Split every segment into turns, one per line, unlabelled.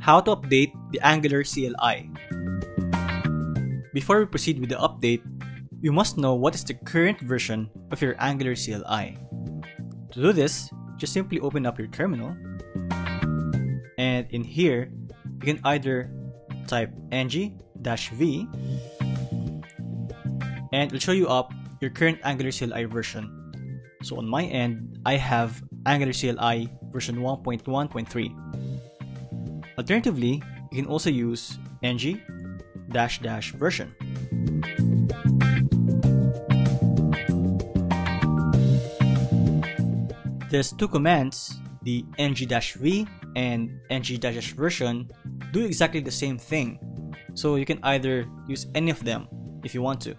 how to update the Angular CLI. Before we proceed with the update, you must know what is the current version of your Angular CLI. To do this, just simply open up your terminal, and in here, you can either type ng-v and it'll show you up your current Angular CLI version. So on my end, I have Angular CLI version 1.1.3. Alternatively, you can also use ng-version. There's two commands, the ng-v and ng-version do exactly the same thing. So you can either use any of them if you want to.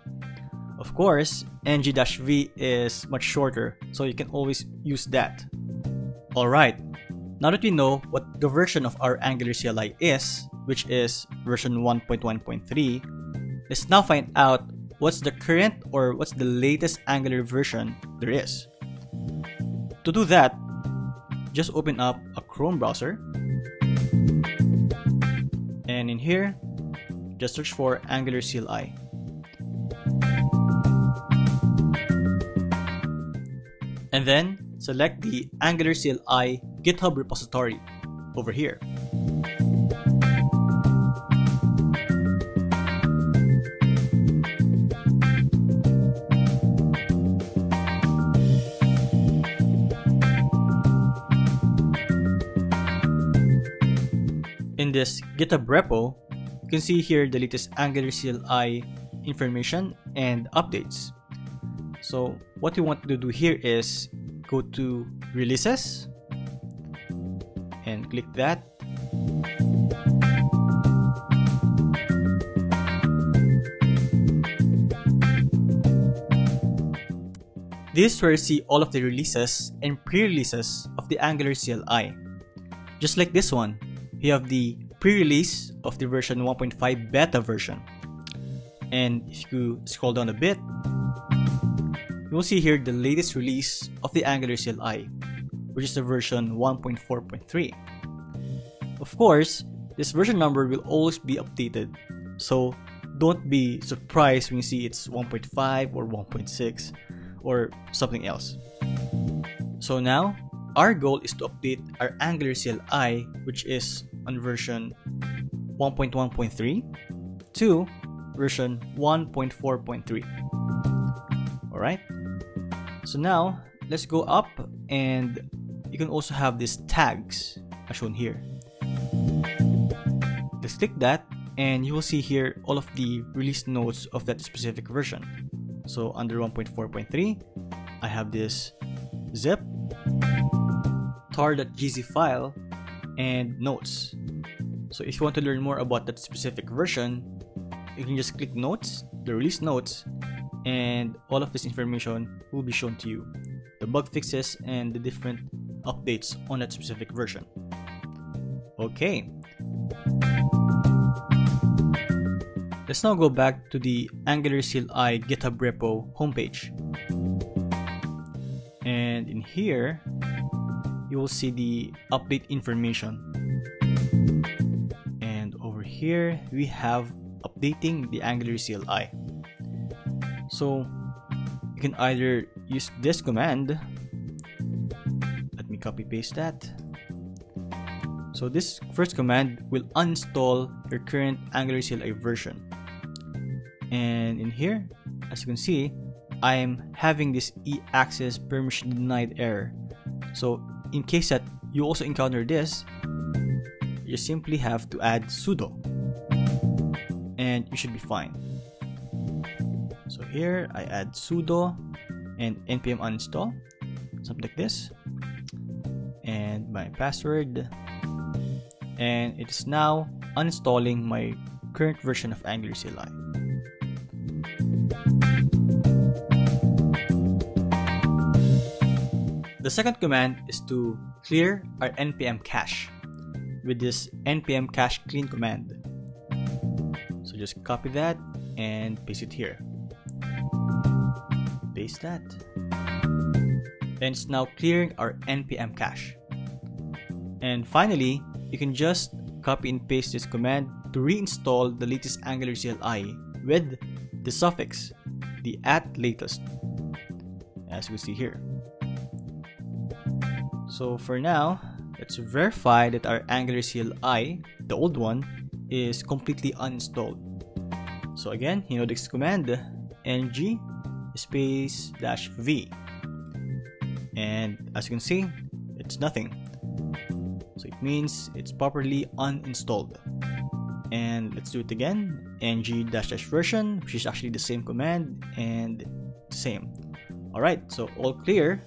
Of course, ng-v is much shorter, so you can always use that. Alright, now that we know what the version of our Angular CLI is, which is version 1.1.3, let's now find out what's the current or what's the latest Angular version there is. To do that, just open up a Chrome browser, and in here, just search for Angular CLI. And then select the Angular CLI GitHub repository over here. In this GitHub repo, you can see here the latest Angular CLI information and updates. So what you want to do here is go to releases and click that. This is where you see all of the releases and pre-releases of the Angular CLI. Just like this one, you have the pre-release of the version 1.5 beta version. And if you scroll down a bit, you will see here the latest release of the Angular CLI, which is the version 1.4.3. Of course, this version number will always be updated, so don't be surprised when you see it's 1.5 or 1.6 or something else. So now, our goal is to update our Angular CLI, which is on version 1.1.3 to version 1.4.3. Alright? So now, let's go up, and you can also have these tags as shown here. Let's click that, and you will see here all of the release notes of that specific version. So under 1.4.3, I have this zip, tar.gz file, and notes. So if you want to learn more about that specific version, you can just click notes, the release notes, and all of this information will be shown to you. The bug fixes and the different updates on that specific version. Okay. Let's now go back to the Angular CLI GitHub repo homepage. And in here, you will see the update information. And over here, we have updating the Angular CLI. So you can either use this command. Let me copy paste that. So this first command will uninstall your current Angular CLI version. And in here, as you can see, I am having this e-access permission denied error. So in case that you also encounter this, you simply have to add sudo and you should be fine. So here I add sudo and npm uninstall, something like this, and my password, and it is now uninstalling my current version of Angular CLI. The second command is to clear our npm cache with this npm cache clean command. So just copy that and paste it here. Paste that. And it's now clearing our npm cache. And finally, you can just copy and paste this command to reinstall the latest Angular CLI with the suffix, the @latest, as we see here. So for now, let's verify that our Angular CLI, the old one, is completely uninstalled. So again, this command, ng --v, and as you can see, it's nothing. So it means it's properly uninstalled. And let's do it again, ng-version, which is actually the same command and the same. Alright, so all clear.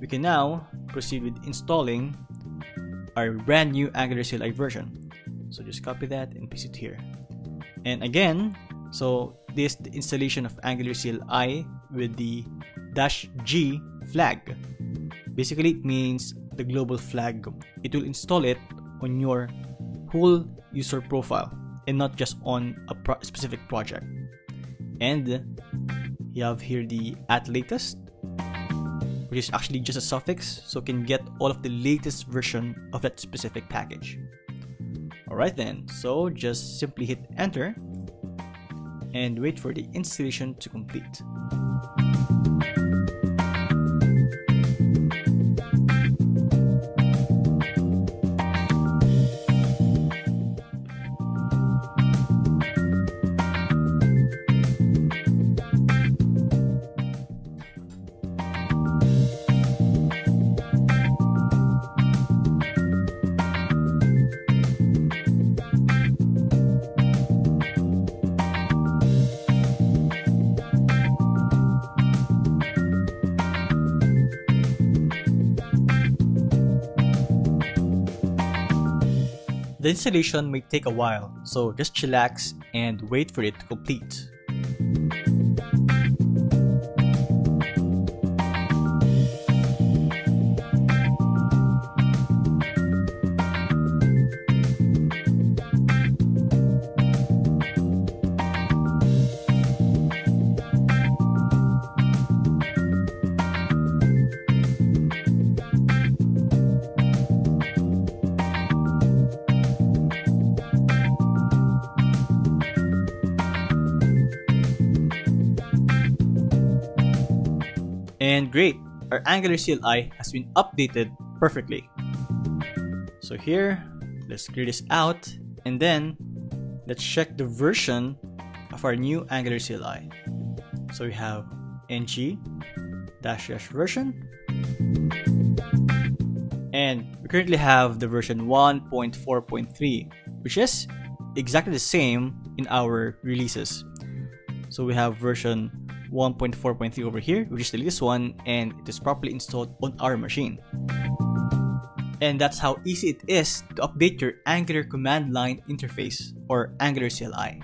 We can now proceed with installing our brand new Angular CLI version. So just copy that and paste it here. And again, so this is the installation of Angular CLI with the -g flag. Basically, it means the global flag. It will install it on your whole user profile and not just on a specific project. And you have here the @latest, which is actually just a suffix, so you can get all of the latest version of that specific package. Alright then, so just simply hit enter and wait for the installation to complete. The installation may take a while, so just chillax and wait for it to complete. And great, our Angular CLI has been updated perfectly. So here, let's clear this out, and then let's check the version of our new Angular CLI. So we have ng-version, and we currently have the version 1.4.3, which is exactly the same in our releases. So we have version 1.4.3 over here, which is the latest one, and it is properly installed on our machine. And that's how easy it is to update your Angular command line interface, or Angular CLI.